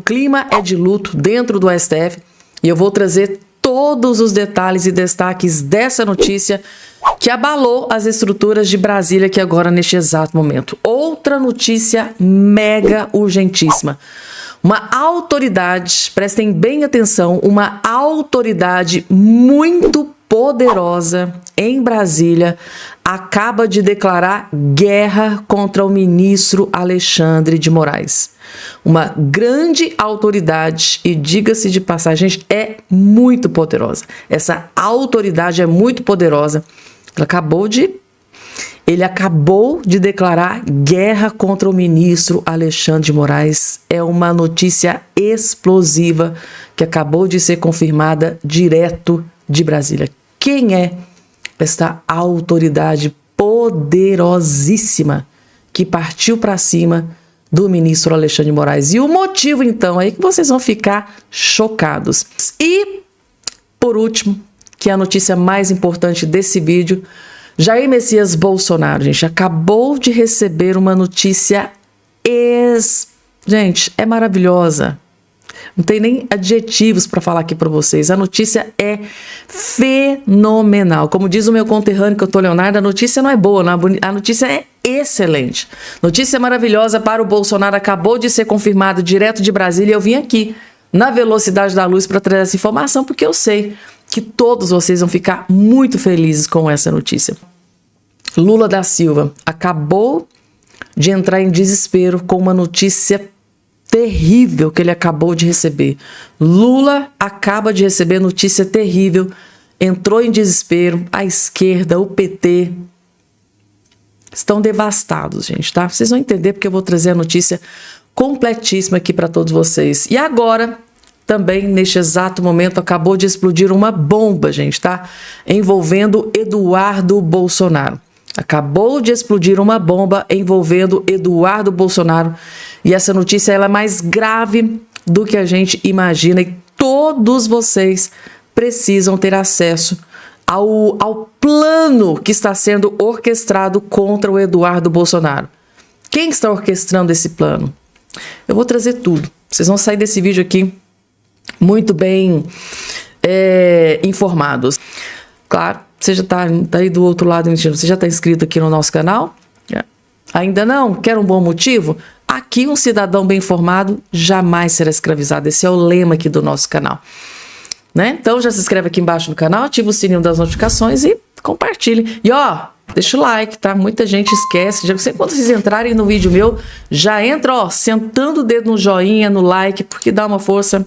O clima é de luto dentro do STF e eu vou trazer todos os detalhes e destaques dessa notícia que abalou as estruturas de Brasília aqui agora neste exato momento. Outra notícia mega urgentíssima. Uma autoridade, prestem bem atenção, uma autoridade muito poderosa em Brasília acaba de declarar guerra contra o ministro Alexandre de Moraes. Uma grande autoridade, e diga-se de passagem, gente, é muito poderosa. Essa autoridade é muito poderosa. Ele acabou de declarar guerra contra o ministro Alexandre de Moraes. É uma notícia explosiva que acabou de ser confirmada direto de Brasília. Quem é esta autoridade poderosíssima que partiu para cima do ministro Alexandre de Moraes? E o motivo, então, aí que vocês vão ficar chocados. E, por último, que é a notícia mais importante desse vídeo, Jair Messias Bolsonaro, gente, acabou de receber uma notícia Gente, é maravilhosa. Não tem nem adjetivos para falar aqui para vocês. A notícia é fenomenal. Como diz o meu conterrâneo, que eu tô Leonardo, a notícia não é boa, não é a notícia é excelente. Notícia maravilhosa para o Bolsonaro, acabou de ser confirmado direto de Brasília. Eu vim aqui na velocidade da luz para trazer essa informação, porque eu sei que todos vocês vão ficar muito felizes com essa notícia. Lula da Silva acabou de entrar em desespero com uma notícia terrível que ele acabou de receber. Lula acaba de receber notícia terrível, entrou em desespero, a esquerda, o PT, estão devastados, gente, tá? Vocês vão entender porque eu vou trazer a notícia completíssima aqui para todos vocês. E agora, também neste exato momento, acabou de explodir uma bomba, gente, tá? Envolvendo Eduardo Bolsonaro. Acabou de explodir uma bomba envolvendo Eduardo Bolsonaro. E essa notícia ela é mais grave do que a gente imagina. E todos vocês precisam ter acesso ao plano que está sendo orquestrado contra o Eduardo Bolsonaro. Quem está orquestrando esse plano? Eu vou trazer tudo. Vocês vão sair desse vídeo aqui muito bem informados. Claro, você já está aí do outro lado, você já está inscrito aqui no nosso canal? Ainda não? Quer um bom motivo? Aqui um cidadão bem informado jamais será escravizado. Esse é o lema aqui do nosso canal. Né? Então já se inscreve aqui embaixo no canal, ativa o sininho das notificações e compartilhe. E ó, deixa o like, tá? Muita gente esquece. Quando vocês entrarem no vídeo meu, já entra, ó, sentando o dedo no joinha, no like, porque dá uma força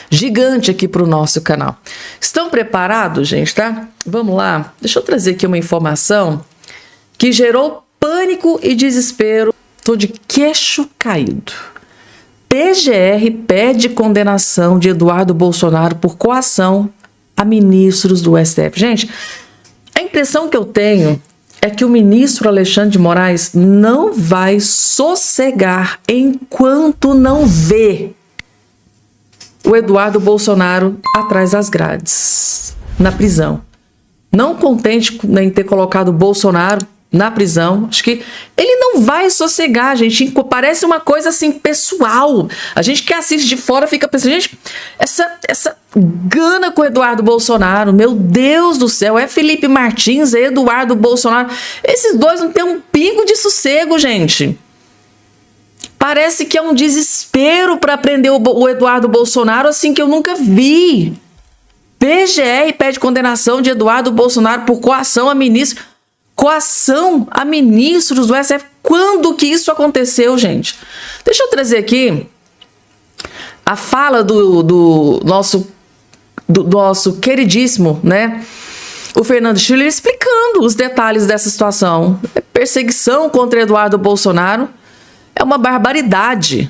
gigante aqui para o nosso canal. Estão preparados, gente, tá? Vamos lá. Deixa eu trazer aqui uma informação que gerou pânico e desespero. Tô de queixo caído. PGR pede condenação de Eduardo Bolsonaro por coação a ministros do STF. Gente, a impressão que eu tenho é que o ministro Alexandre de Moraes não vai sossegar enquanto não vê o Eduardo Bolsonaro atrás das grades, na prisão. Não contente em ter colocado o Bolsonaro na prisão, acho que ele não vai sossegar, gente. Parece uma coisa assim pessoal. A gente que assiste de fora fica pensando, gente, essa gana com o Eduardo Bolsonaro, meu Deus do céu, é Felipe Martins, é Eduardo Bolsonaro. Esses dois não tem um pingo de sossego, gente. Parece que é um desespero para prender o Eduardo Bolsonaro assim que eu nunca vi. PGR pede condenação de Eduardo Bolsonaro por coação a ministro. Coação a ministros do STF. Quando que isso aconteceu, gente? Deixa eu trazer aqui a fala do nosso queridíssimo, né? O Fernando Schiller explicando os detalhes dessa situação. Perseguição contra Eduardo Bolsonaro é uma barbaridade.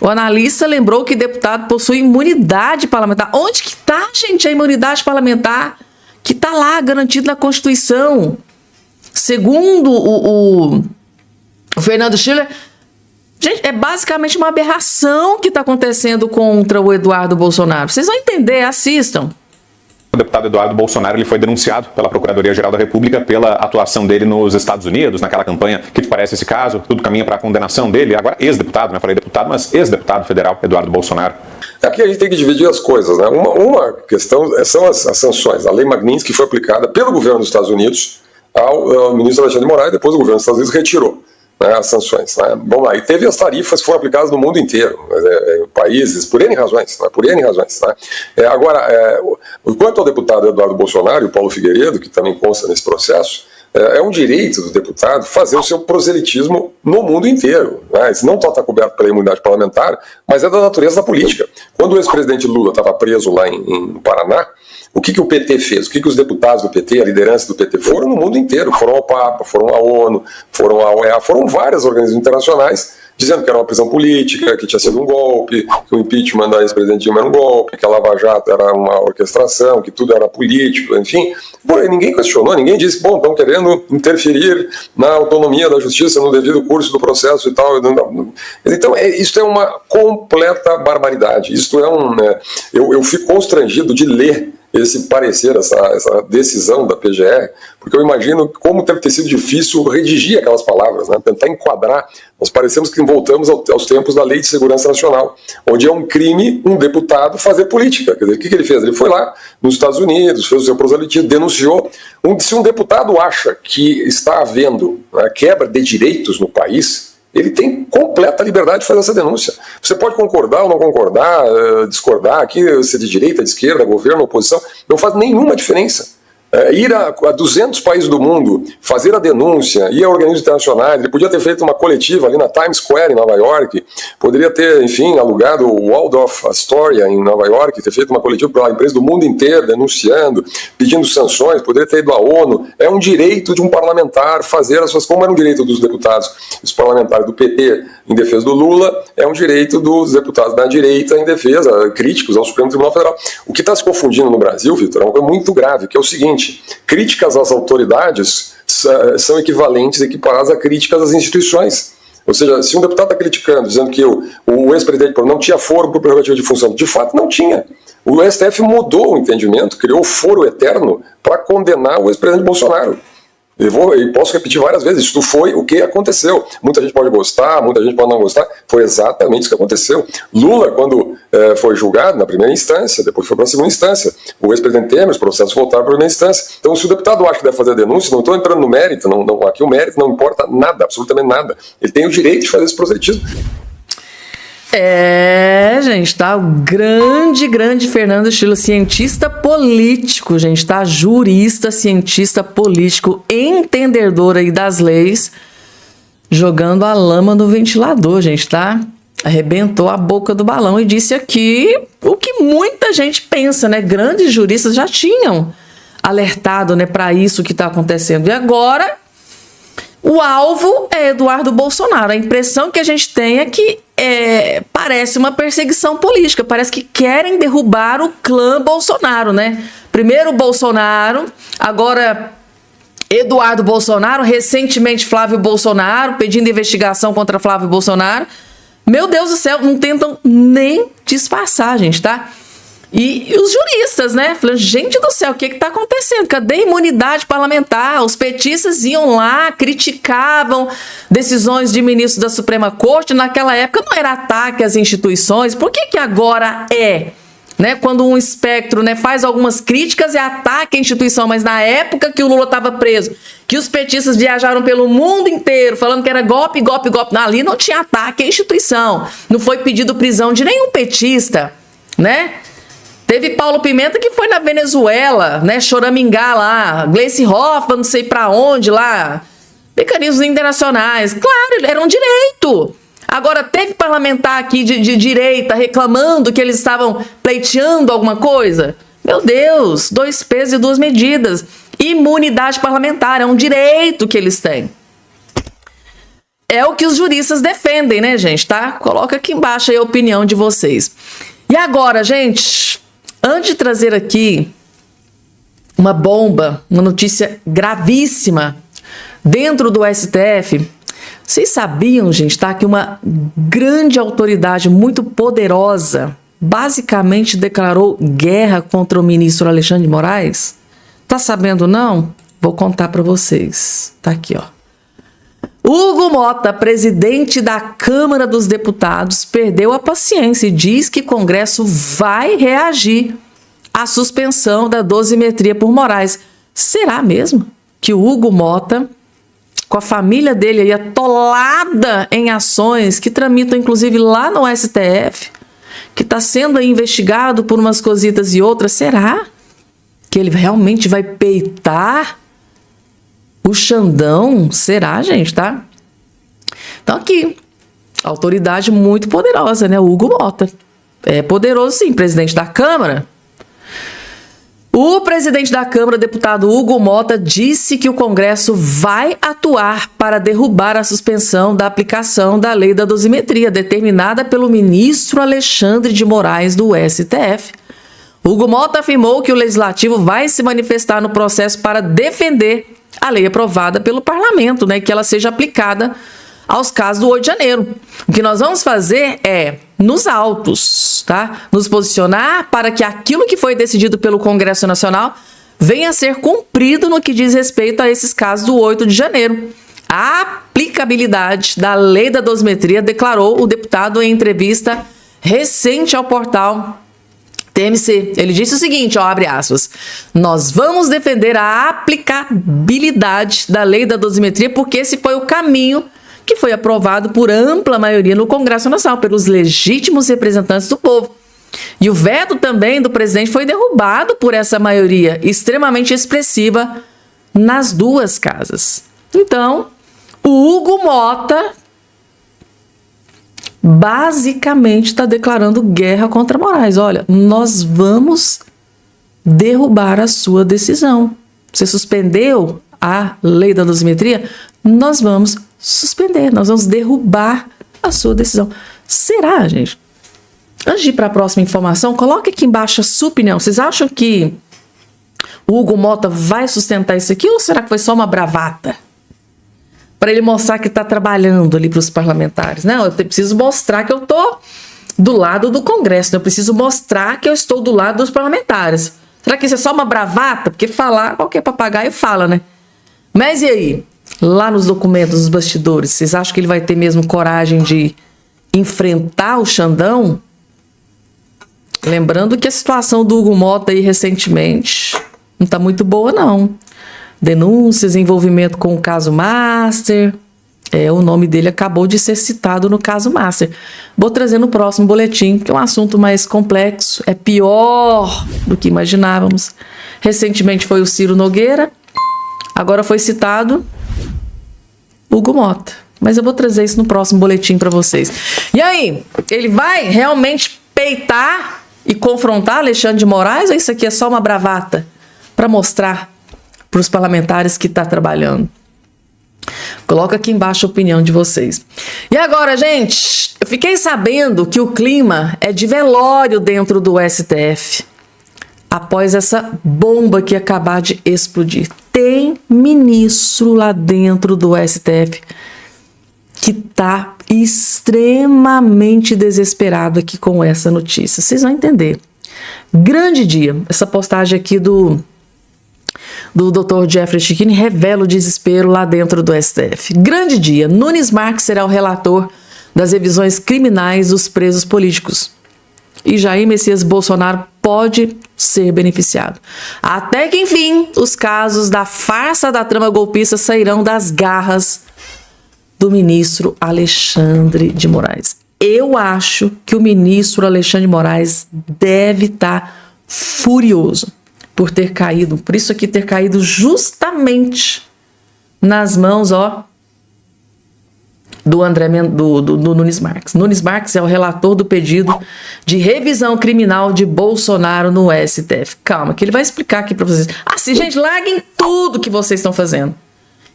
O analista lembrou que deputado possui imunidade parlamentar. Onde que tá, gente, a imunidade parlamentar? Que tá lá, garantido na Constituição. Segundo o Fernando Schiller, gente, é basicamente uma aberração que está acontecendo contra o Eduardo Bolsonaro. Vocês vão entender, assistam. O deputado Eduardo Bolsonaro ele foi denunciado pela Procuradoria-Geral da República pela atuação dele nos Estados Unidos, naquela campanha. Que te parece esse caso? Tudo caminha para a condenação dele. Agora, ex-deputado, né? Falei deputado, mas ex-deputado federal, Eduardo Bolsonaro. Aqui a gente tem que dividir as coisas, né? Uma questão são as sanções. A Lei Magnitsky foi aplicada pelo governo dos Estados Unidos ao ministro Alexandre de Moraes, depois o governo dos Estados Unidos retirou, né, as sanções. Né? Vamos lá, e teve as tarifas que foram aplicadas no mundo inteiro, países, por N razões. Né? Por N razões. Né? Agora, quanto ao deputado Eduardo Bolsonaro e o Paulo Figueiredo, que também consta nesse processo, é um direito do deputado fazer o seu proselitismo no mundo inteiro. Né? Isso não só está coberto pela imunidade parlamentar, mas é da natureza da política. Quando o ex-presidente Lula estava preso lá em Paraná, o que o PT fez? O que os deputados do PT, a liderança do PT, foram no mundo inteiro? Foram ao Papa, foram à ONU, foram à OEA, foram várias organizações internacionais, dizendo que era uma prisão política, que tinha sido um golpe, que o impeachment da ex-presidente Dilma era um golpe, que a Lava Jato era uma orquestração, que tudo era político, enfim. Porém, ninguém questionou, ninguém disse, bom, estão querendo interferir na autonomia da justiça, no devido curso do processo e tal. Então, isso é uma completa barbaridade. Isto eu fico constrangido de ler esse parecer, essa decisão da PGR, porque eu imagino como deve ter sido difícil redigir aquelas palavras, né? Tentar enquadrar. Nós parecemos que voltamos aos tempos da Lei de Segurança Nacional, onde é um crime um deputado fazer política. Quer dizer, o que ele fez? Ele foi lá nos Estados Unidos, fez o seu proselitismo, denunciou. Se um deputado acha que está havendo quebra de direitos no país, ele tem completa liberdade de fazer essa denúncia. Você pode concordar ou não concordar, discordar, aqui se de direita, de esquerda, governo, oposição, não faz nenhuma diferença. Ir a 200 países do mundo, fazer a denúncia, ir a organismos internacionais, ele podia ter feito uma coletiva ali na Times Square, em Nova York, poderia ter, enfim, alugado o Waldorf Astoria, em Nova York, ter feito uma coletiva para empresas do mundo inteiro, denunciando, pedindo sanções, poderia ter ido à ONU. É um direito de um parlamentar fazer as suas... Como era um direito dos deputados, dos parlamentares do PT em defesa do Lula, é um direito dos deputados da direita em defesa, críticos ao Supremo Tribunal Federal. O que está se confundindo no Brasil, Vitor, é uma coisa muito grave, que é o seguinte: críticas às autoridades são equivalentes, equiparadas a críticas às instituições. Ou seja, se um deputado está criticando, dizendo que o ex-presidente não tinha foro por prerrogativa de função, de fato não tinha. O STF mudou o entendimento, criou o foro eterno para condenar o ex-presidente Bolsonaro. E posso repetir várias vezes, isso foi o que aconteceu. Muita gente pode gostar, muita gente pode não gostar, foi exatamente isso que aconteceu. Lula, quando foi julgado na primeira instância, depois foi para a segunda instância. O ex-presidente Temer, os processos voltaram para a primeira instância. Então, se o deputado acha que deve fazer a denúncia, não estou entrando no mérito, aqui o mérito não importa nada, absolutamente nada. Ele tem o direito de fazer esse proselitismo. Gente, tá? O grande Fernando Schiller, cientista político, gente, tá? Jurista, cientista político, entendedor aí das leis, jogando a lama no ventilador, gente, tá? Arrebentou a boca do balão e disse aqui o que muita gente pensa, né? Grandes juristas já tinham alertado, né, para isso que tá acontecendo. E agora, o alvo é Eduardo Bolsonaro. A impressão que a gente tem é que parece uma perseguição política. Parece que querem derrubar o clã Bolsonaro, né? Primeiro Bolsonaro, agora Eduardo Bolsonaro, recentemente Flávio Bolsonaro, pedindo investigação contra Flávio Bolsonaro. Meu Deus do céu, não tentam nem disfarçar, gente, tá? E os juristas, né? Falando, gente do céu, o que está acontecendo? Cadê a imunidade parlamentar? Os petistas iam lá, criticavam decisões de ministros da Suprema Corte. Naquela época não era ataque às instituições. Por que agora é? Né? Quando um espectro, né, faz algumas críticas, é ataque à instituição. Mas na época que o Lula estava preso, que os petistas viajaram pelo mundo inteiro falando que era golpe, golpe, golpe. Ali não tinha ataque à instituição. Não foi pedido prisão de nenhum petista, né? Teve Paulo Pimenta que foi na Venezuela, né, choramingar lá, Gleice Hoffmann, não sei pra onde lá, mecanismos internacionais. Claro, era um direito. Agora, teve parlamentar aqui de direita reclamando que eles estavam pleiteando alguma coisa? Meu Deus, 2 pesos e 2 medidas. Imunidade parlamentar é um direito que eles têm. É o que os juristas defendem, né, gente, tá? Coloca aqui embaixo aí a opinião de vocês. E agora, gente, antes de trazer aqui uma bomba, uma notícia gravíssima dentro do STF, vocês sabiam, gente, tá? Que uma grande autoridade muito poderosa basicamente declarou guerra contra o ministro Alexandre de Moraes? Tá sabendo não? Vou contar para vocês. Tá aqui, ó. Hugo Mota, presidente da Câmara dos Deputados, perdeu a paciência e diz que o Congresso vai reagir à suspensão da dosimetria por Moraes. Será mesmo que o Hugo Mota, com a família dele aí atolada em ações que tramitam inclusive lá no STF, que está sendo aí investigado por umas cositas e outras, será que ele realmente vai peitar o Xandão? Será, gente, tá? Então aqui, autoridade muito poderosa, né? O Hugo Mota. É poderoso sim, presidente da Câmara. O presidente da Câmara, deputado Hugo Mota, disse que o Congresso vai atuar para derrubar a suspensão da aplicação da lei da dosimetria, determinada pelo ministro Alexandre de Moraes do STF. Hugo Mota afirmou que o Legislativo vai se manifestar no processo para defender a lei aprovada pelo Parlamento, né, que ela seja aplicada aos casos do 8 de janeiro. O que nós vamos fazer é, nos autos, tá, nos posicionar para que aquilo que foi decidido pelo Congresso Nacional venha a ser cumprido no que diz respeito a esses casos do 8 de janeiro. A aplicabilidade da lei da dosimetria, declarou o deputado em entrevista recente ao portal TMC. Ele disse o seguinte, ó, abre aspas, nós vamos defender a aplicabilidade da lei da dosimetria porque esse foi o caminho que foi aprovado por ampla maioria no Congresso Nacional, pelos legítimos representantes do povo. E o veto também do presidente foi derrubado por essa maioria extremamente expressiva nas duas casas. Então, o Hugo Mota basicamente está declarando guerra contra Moraes. Olha, nós vamos derrubar a sua decisão. Você suspendeu a lei da dosimetria? Nós vamos suspender, nós vamos derrubar a sua decisão. Será, gente? Antes de ir para a próxima informação, coloque aqui embaixo a sua opinião. Vocês acham que o Hugo Mota vai sustentar isso aqui ou será que foi só uma bravata? Para ele mostrar que está trabalhando ali para os parlamentares. Não, eu preciso mostrar que eu estou do lado do Congresso. Né? Eu preciso mostrar que eu estou do lado dos parlamentares. Será que isso é só uma bravata? Porque falar, qualquer papagaio fala, né? Mas e aí? Lá nos documentos dos bastidores, vocês acham que ele vai ter mesmo coragem de enfrentar o Xandão? Lembrando que a situação do Hugo Mota aí recentemente não está muito boa, não. Denúncias, envolvimento com o caso Master. O nome dele acabou de ser citado no caso Master. Vou trazer no próximo boletim, que é um assunto mais complexo, é pior do que imaginávamos. Recentemente foi o Ciro Nogueira, agora foi citado Hugo Mota. Mas eu vou trazer isso no próximo boletim para vocês. E aí, ele vai realmente peitar e confrontar Alexandre de Moraes ou isso aqui é só uma bravata para mostrar para os parlamentares que está trabalhando? Coloca aqui embaixo a opinião de vocês. E agora, gente, eu fiquei sabendo que o clima é de velório dentro do STF após essa bomba que acabar de explodir. Tem ministro lá dentro do STF que está extremamente desesperado aqui com essa notícia. Vocês vão entender. Grande dia. Essa postagem aqui do Dr. Jeffrey Chiquini revela o desespero lá dentro do STF. Grande dia. Nunes Marques será o relator das revisões criminais dos presos políticos. E Jair Messias Bolsonaro pode ser beneficiado. Até que, enfim, os casos da farsa da trama golpista sairão das garras do ministro Alexandre de Moraes. Eu acho que o ministro Alexandre de Moraes deve estar furioso por ter caído, por isso aqui ter caído justamente nas mãos, ó, do Nunes Marques. Nunes Marques é o relator do pedido de revisão criminal de Bolsonaro no STF. Calma, que ele vai explicar aqui para vocês. Assim, gente, larguem tudo que vocês estão fazendo.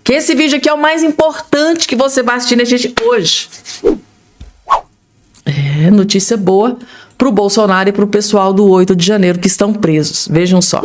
Que esse vídeo aqui é o mais importante que você vai assistir, né, gente, hoje. É, notícia boa pro Bolsonaro e pro pessoal do 8 de janeiro que estão presos. Vejam só.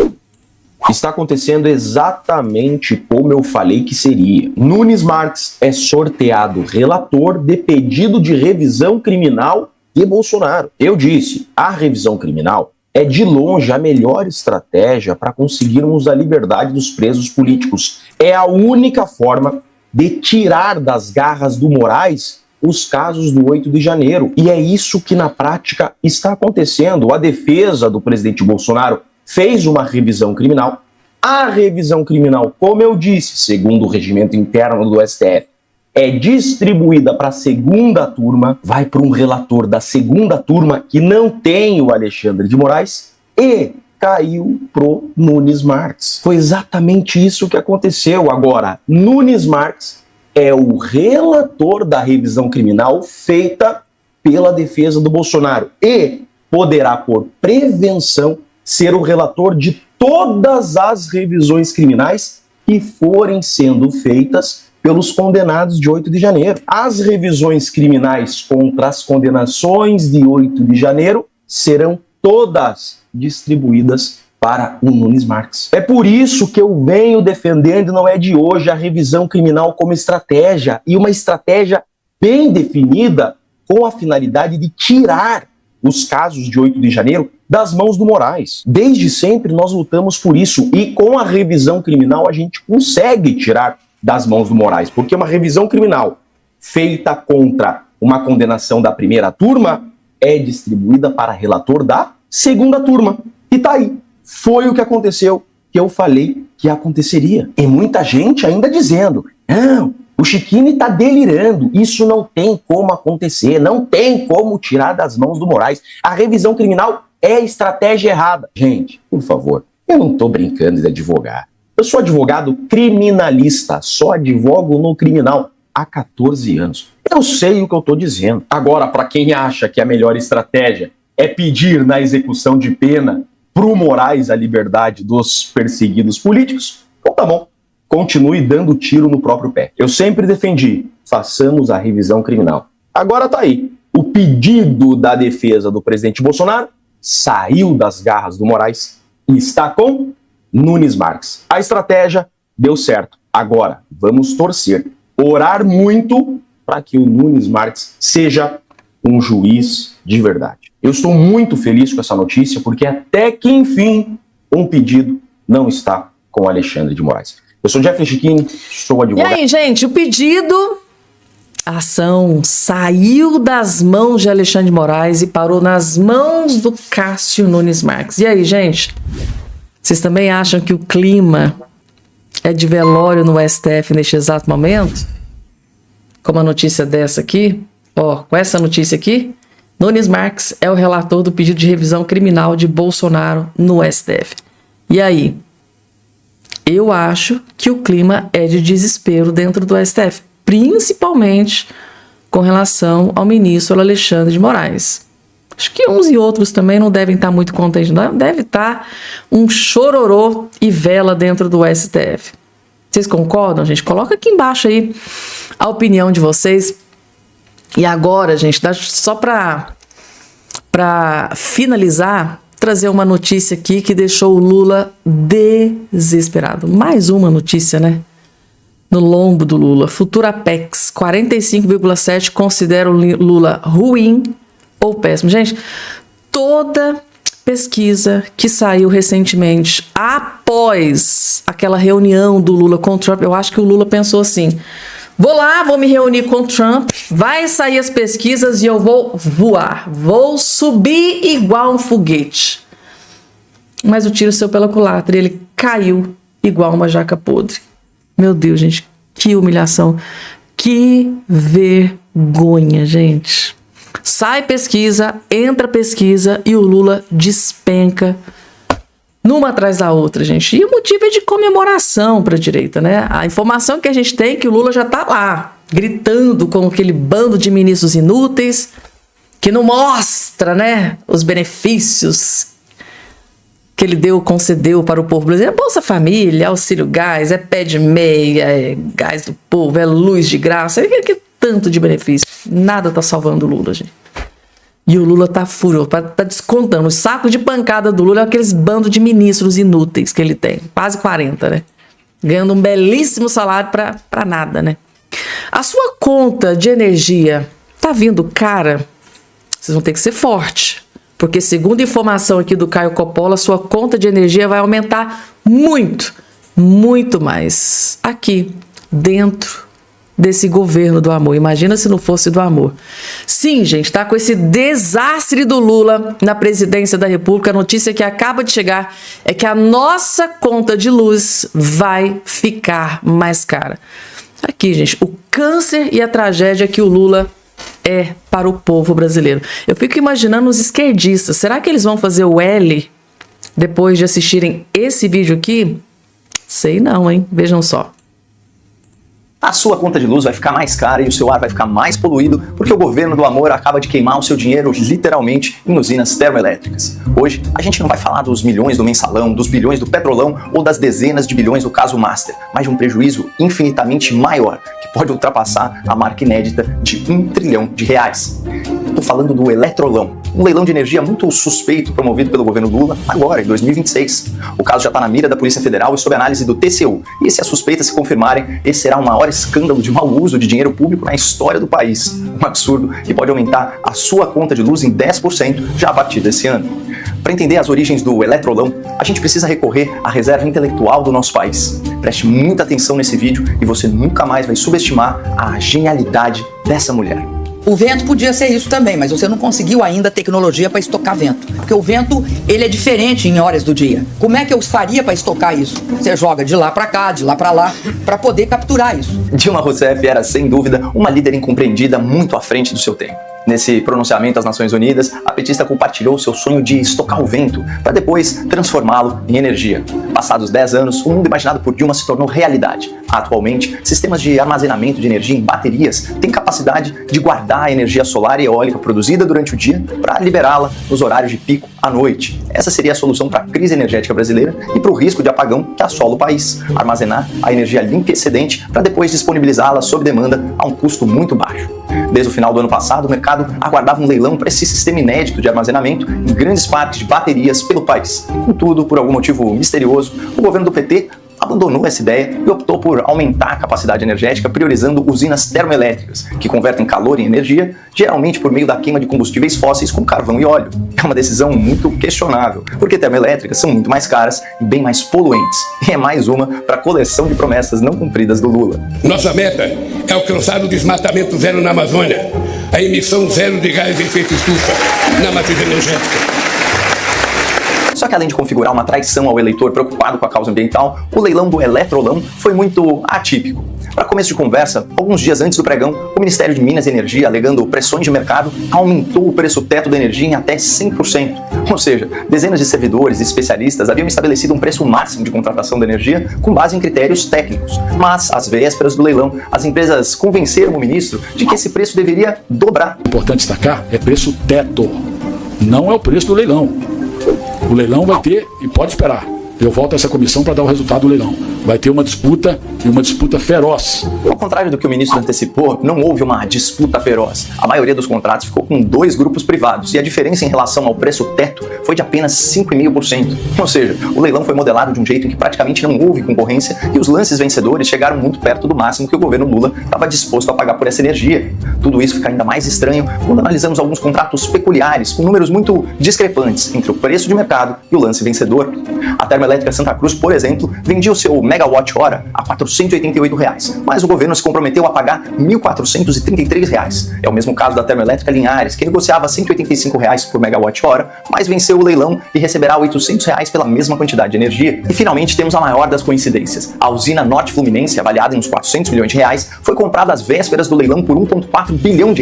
Está acontecendo exatamente como eu falei que seria. Nunes Marques é sorteado relator de pedido de revisão criminal e Bolsonaro. Eu disse, a revisão criminal é de longe a melhor estratégia para conseguirmos a liberdade dos presos políticos. É a única forma de tirar das garras do Moraes os casos do 8 de janeiro. E é isso que na prática está acontecendo. A defesa do presidente Bolsonaro fez uma revisão criminal. A revisão criminal, como eu disse, segundo o regimento interno do STF, é distribuída para a segunda turma, vai para um relator da segunda turma que não tem o Alexandre de Moraes e caiu pro Nunes Marques. Foi exatamente isso que aconteceu. Agora, Nunes Marques é o relator da revisão criminal feita pela defesa do Bolsonaro e poderá, por prevenção, ser o relator de todas as revisões criminais que forem sendo feitas pelos condenados de 8 de janeiro. As revisões criminais contra as condenações de 8 de janeiro serão todas distribuídas para o Nunes Marques. É por isso que eu venho defendendo, não é de hoje, a revisão criminal como estratégia, e uma estratégia bem definida com a finalidade de tirar os casos de 8 de janeiro das mãos do Moraes. Desde sempre nós lutamos por isso, e com a revisão criminal a gente consegue tirar das mãos do Moraes, porque uma revisão criminal feita contra uma condenação da primeira turma é distribuída para relator da segunda turma. E tá aí. Foi o que aconteceu, que eu falei que aconteceria. E muita gente ainda dizendo, não, o Chiquini tá delirando, isso não tem como acontecer, não tem como tirar das mãos do Moraes. A revisão criminal é a estratégia errada. Gente, por favor, eu não tô brincando de advogar. Eu sou advogado criminalista, só advogo no criminal há 14 anos. Eu sei o que eu tô dizendo. Agora, para quem acha que a melhor estratégia é pedir na execução de pena pro Moraes a liberdade dos perseguidos políticos, então tá bom, continue dando tiro no próprio pé. Eu sempre defendi, façamos a revisão criminal. Agora tá aí, o pedido da defesa do presidente Bolsonaro saiu das garras do Moraes e está com Nunes Marques. A estratégia deu certo. Agora, vamos torcer, orar muito para que o Nunes Marques seja um juiz de verdade. Eu estou muito feliz com essa notícia, porque até que, enfim, um pedido não está com Alexandre de Moraes. Eu sou Jeffrey Chiquini, sou advogado. E aí, gente, o pedido, a ação saiu das mãos de Alexandre de Moraes e parou nas mãos do Cássio Nunes Marques. E aí, gente, vocês também acham que o clima é de velório no STF neste exato momento? Com uma notícia dessa aqui, ó, com essa notícia aqui, Nunes Marques é o relator do pedido de revisão criminal de Bolsonaro no STF. E aí? Eu acho que o clima é de desespero dentro do STF, principalmente com relação ao ministro Alexandre de Moraes. Acho que uns e outros também não devem estar muito contentes, não. Deve estar um chororô e vela dentro do STF. Vocês concordam, gente? Coloca aqui embaixo aí a opinião de vocês. E agora, gente, só para finalizar, trazer uma notícia aqui que deixou o Lula desesperado. Mais uma notícia, né? No lombo do Lula. Futurapex, 45,7% considera o Lula ruim ou péssimo. Gente, toda pesquisa que saiu recentemente após aquela reunião do Lula com o Trump, eu acho que o Lula pensou assim: vou lá, vou me reunir com o Trump, vai sair as pesquisas e eu vou voar, vou subir igual um foguete. Mas o tiro saiu pela culatra e ele caiu igual uma jaca podre. Meu Deus, gente, que humilhação, que vergonha, gente. Sai pesquisa, entra pesquisa e o Lula despenca numa atrás da outra, gente. E o motivo é de comemoração para a direita, né? A informação que a gente tem é que o Lula já tá lá, gritando com aquele bando de ministros inúteis, que não mostra, né, os benefícios que ele concedeu para o povo brasileiro. É Bolsa Família, auxílio gás, é pé de meia, é gás do povo, é luz de graça, que tanto de benefício. Nada tá salvando o Lula, gente. E o Lula tá furioso, tá descontando. O saco de pancada do Lula é aqueles bandos de ministros inúteis que ele tem. Quase 40, né? Ganhando um belíssimo salário pra nada, né? A sua conta de energia tá vindo cara? vocês vão ter que ser forte. Porque, segundo informação aqui do Caio Coppola, sua conta de energia vai aumentar muito, muito mais aqui, dentro desse governo do amor. Imagina se não fosse do amor. Sim, gente, tá com esse desastre do Lula na presidência da República. A notícia que acaba de chegar é que a nossa conta de luz vai ficar mais cara. Aqui, gente, o câncer e a tragédia que o Lula é para o povo brasileiro. Eu fico imaginando os esquerdistas. Será que eles vão fazer o L depois de assistirem esse vídeo aqui? Sei não, hein? Vejam só. A sua conta de luz vai ficar mais cara e o seu ar vai ficar mais poluído porque o governo do amor acaba de queimar o seu dinheiro literalmente em usinas termoelétricas. Hoje, a gente não vai falar dos milhões do mensalão, dos bilhões do petrolão ou das dezenas de bilhões do caso Master, mas de um prejuízo infinitamente maior, que pode ultrapassar a marca inédita de R$1 trilhão. Estou falando do Eletrolão, um leilão de energia muito suspeito promovido pelo governo Lula agora, em 2026. O caso já está na mira da Polícia Federal e sob análise do TCU. E se as suspeitas se confirmarem, esse será o maior escândalo de mau uso de dinheiro público na história do país. Um absurdo que pode aumentar a sua conta de luz em 10% já a partir desse ano. Para entender as origens do Eletrolão, a gente precisa recorrer à reserva intelectual do nosso país. Preste muita atenção nesse vídeo e você nunca mais vai subestimar a genialidade dessa mulher. O vento podia ser isso também, mas você não conseguiu ainda tecnologia para estocar vento. Porque o vento, ele é diferente em horas do dia. Como é que eu faria para estocar isso? Você joga de lá para cá, de lá para lá, para poder capturar isso. Dilma Rousseff era, sem dúvida, uma líder incompreendida muito à frente do seu tempo. Nesse pronunciamento às Nações Unidas, a petista compartilhou seu sonho de estocar o vento, para depois transformá-lo em energia. Passados 10 anos, o mundo imaginado por Dilma se tornou realidade. Atualmente, sistemas de armazenamento de energia em baterias têm capacidade de guardar a energia solar e eólica produzida durante o dia para liberá-la nos horários de pico à noite. Essa seria a solução para a crise energética brasileira e para o risco de apagão que assola o país. Armazenar a energia limpa e excedente para depois disponibilizá-la sob demanda a um custo muito baixo. Desde o final do ano passado, o mercado aguardava um leilão para esse sistema inédito de armazenamento em grandes parques de baterias pelo país. Contudo, por algum motivo misterioso, o governo do PT abandonou essa ideia e optou por aumentar a capacidade energética, priorizando usinas termoelétricas, que convertem calor em energia, geralmente por meio da queima de combustíveis fósseis como carvão e óleo. É uma decisão muito questionável, porque termoelétricas são muito mais caras e bem mais poluentes. E é mais uma para a coleção de promessas não cumpridas do Lula. Nossa meta é alcançar o desmatamento zero na Amazônia, a emissão zero de gás de efeito estufa na matriz energética. Só que além de configurar uma traição ao eleitor preocupado com a causa ambiental, o leilão do Eletrolão foi muito atípico. Para começo de conversa, alguns dias antes do pregão, o Ministério de Minas e Energia, alegando pressões de mercado, aumentou o preço teto da energia em até 100%. Ou seja, dezenas de servidores e especialistas haviam estabelecido um preço máximo de contratação da energia com base em critérios técnicos. Mas, às vésperas do leilão, as empresas convenceram o ministro de que esse preço deveria dobrar. O importante destacar é preço teto, não é o preço do leilão. O leilão vai ter, e pode esperar, eu volto a essa comissão para dar o resultado do leilão. Vai ter uma disputa, e uma disputa feroz. Ao contrário do que o ministro antecipou, não houve uma disputa feroz. A maioria dos contratos ficou com 2 grupos privados, e a diferença em relação ao preço teto foi de apenas 5,5%. Ou seja, o leilão foi modelado de um jeito em que praticamente não houve concorrência, e os lances vencedores chegaram muito perto do máximo que o governo Lula estava disposto a pagar por essa energia. Tudo isso fica ainda mais estranho quando analisamos alguns contratos peculiares, com números muito discrepantes entre o preço de mercado e o lance vencedor. A Termoelétrica Santa Cruz, por exemplo, vendia o seu megawatt-hora a R$ 488, mas o governo se comprometeu a pagar R$ 1.433. É o mesmo caso da Termoelétrica Linhares, que negociava R$ 185 por megawatt-hora, mas venceu o leilão e receberá R$ 800 pela mesma quantidade de energia. E finalmente temos a maior das coincidências. A usina Norte Fluminense, avaliada em uns 400 milhões de reais, foi comprada às vésperas do leilão por R$ 1,4 bilhão.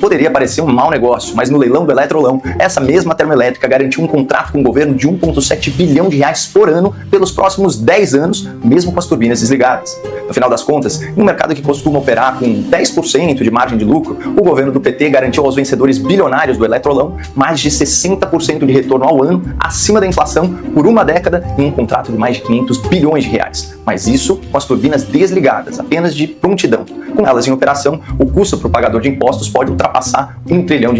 Poderia parecer um mau negócio, mas no leilão do Eletrolão, essa mesma termoelétrica garantiu um contrato com o governo de R$ 1,7 bilhão por ano pelos próximos 10 anos, mesmo com as turbinas desligadas. No final das contas, em um mercado que costuma operar com 10% de margem de lucro, o governo do PT garantiu aos vencedores bilionários do Eletrolão mais de 60% de retorno ao ano, acima da inflação, por uma década, em um contrato de mais de 500 bilhões de reais. Mas isso com as turbinas desligadas, apenas de prontidão. Com elas em operação, o custo para o pagador de impostos pode ultrapassar R$1 trilhão.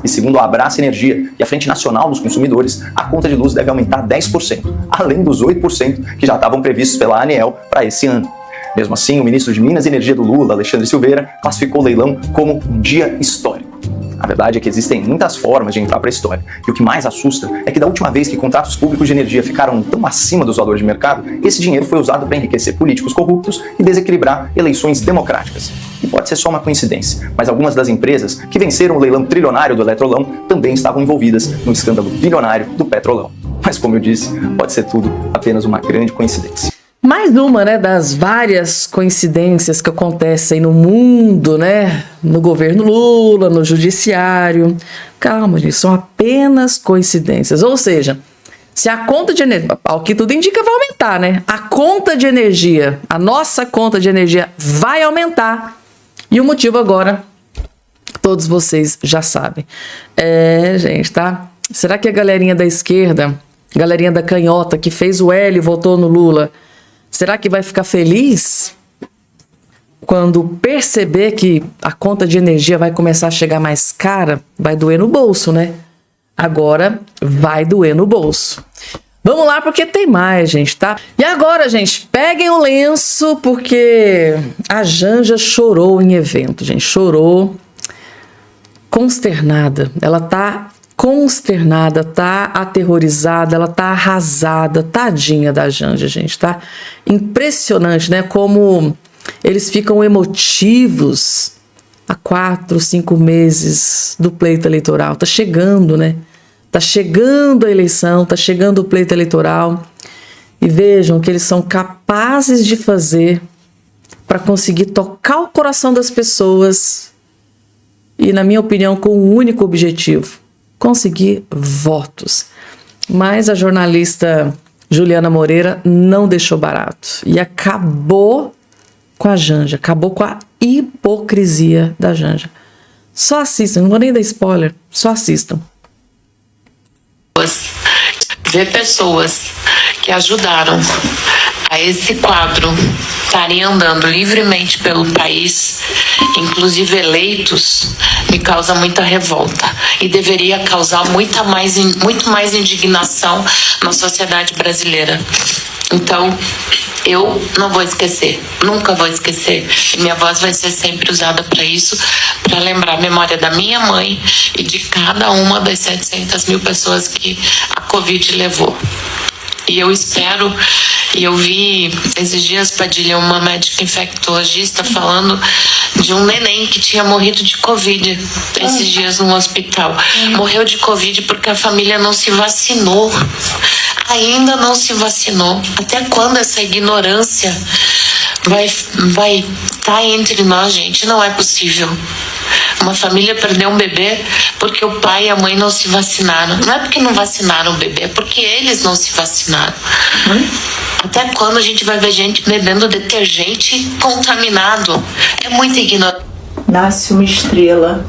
E segundo a Abraço Energia e a Frente Nacional dos Consumidores, a conta de luz deve aumentar 10%, além dos 8% que já estavam previstos pela ANEEL para esse ano. Mesmo assim, o ministro de Minas e Energia do Lula, Alexandre Silveira, classificou o leilão como um dia histórico. A verdade é que existem muitas formas de entrar para a história. E o que mais assusta é que da última vez que contratos públicos de energia ficaram tão acima dos valores de mercado, esse dinheiro foi usado para enriquecer políticos corruptos e desequilibrar eleições democráticas. E pode ser só uma coincidência, mas algumas das empresas que venceram o leilão trilionário do Eletrolão também estavam envolvidas no escândalo bilionário do Petrolão. Mas como eu disse, pode ser tudo apenas uma grande coincidência. Mais uma, né, das várias coincidências que acontecem no mundo, né, no governo Lula, no judiciário. Calma, gente, são apenas coincidências. Ou seja, se a conta de energia, ao que tudo indica, vai aumentar, né? A conta de energia, a nossa conta de energia vai aumentar. E o motivo agora, todos vocês já sabem. Gente, tá? Será que a galerinha da esquerda, galerinha da canhota que fez o L e votou no Lula, será que vai ficar feliz quando perceber que a conta de energia vai começar a chegar mais cara? Vai doer no bolso, né? Agora vai doer no bolso. Vamos lá, porque tem mais, gente, tá? E agora, gente, peguem o lenço, porque a Janja chorou em evento, gente. Chorou, consternada. Ela tá consternada, tá aterrorizada, ela tá arrasada. Tadinha da Janja, gente, tá? Impressionante, né? Como eles ficam emotivos há 4, 5 meses do pleito eleitoral. Tá chegando, né? Tá chegando a eleição, tá chegando o pleito eleitoral. E vejam o que eles são capazes de fazer para conseguir tocar o coração das pessoas e, na minha opinião, com um único objetivo: conseguir votos. Mas a jornalista Juliana Moreira não deixou barato e acabou com a Janja, acabou com a hipocrisia da Janja. Só assistam, não vou nem dar spoiler, só assistam. Ver pessoas que ajudaram a esse quadro estarem andando livremente pelo país, inclusive eleitos, me causa muita revolta e deveria causar muito mais indignação na sociedade brasileira. Então, eu não vou esquecer, nunca vou esquecer. E minha voz vai ser sempre usada para isso, para lembrar a memória da minha mãe e de cada uma das 700 mil pessoas que a Covid levou. E eu espero, e eu vi esses dias, Padilha, uma médica infectologista falando de um neném que tinha morrido de Covid esses dias no hospital. Morreu de Covid porque a família não se vacinou. Ainda não se vacinou. Até quando essa ignorância vai estar entre nós, gente? Não é possível. Uma família perdeu um bebê porque o pai e a mãe não se vacinaram. Não é porque não vacinaram o bebê, é porque eles não se vacinaram. Até quando a gente vai ver gente bebendo detergente contaminado? É muita ignorância. Nasce uma estrela.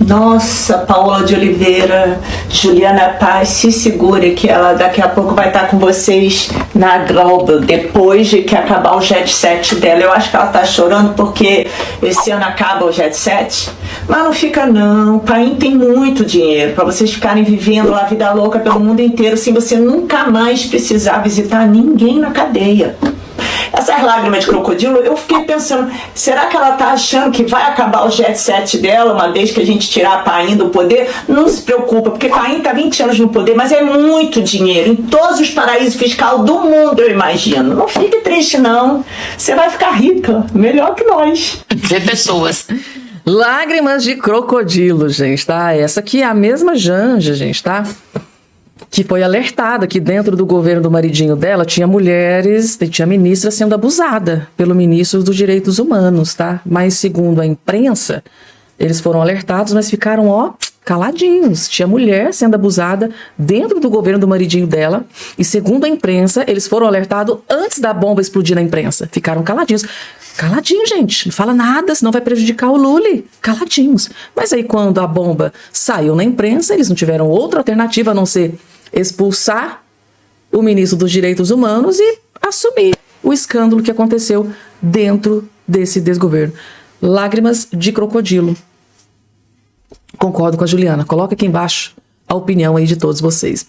Nossa, Paola de Oliveira, Juliana Paz, se segure que ela daqui a pouco vai estar com vocês na Globo, depois de que acabar o Jet Set dela. Eu acho que ela está chorando porque esse ano acaba o Jet Set, mas não fica não. Paim tem muito dinheiro para vocês ficarem vivendo a vida louca pelo mundo inteiro sem você nunca mais precisar visitar ninguém na cadeia. Essas lágrimas de crocodilo, eu fiquei pensando, será que ela tá achando que vai acabar o Jet Set dela uma vez que a gente tirar a Paim do poder? Não se preocupa, porque Paim tá 20 anos no poder, mas é muito dinheiro em todos os paraísos fiscais do mundo, eu imagino. Não fique triste não, você vai ficar rica, melhor que nós. Ver pessoas. Lágrimas de crocodilo, gente, tá? Essa aqui é a mesma Janja, gente, tá? Que foi alertada que dentro do governo do maridinho dela tinha mulheres, tinha ministra sendo abusada pelo ministro dos Direitos Humanos, tá? Mas segundo a imprensa, eles foram alertados, mas ficaram, ó, caladinhos. Tinha mulher sendo abusada dentro do governo do maridinho dela e segundo a imprensa, eles foram alertados antes da bomba explodir na imprensa. Ficaram caladinhos. Caladinho, gente. Não fala nada, senão vai prejudicar o Lula. Caladinhos. Mas aí quando a bomba saiu na imprensa, eles não tiveram outra alternativa a não ser expulsar o ministro dos Direitos Humanos e assumir o escândalo que aconteceu dentro desse desgoverno. Lágrimas de crocodilo. Concordo com a Juliana. Coloca aqui embaixo a opinião aí de todos vocês.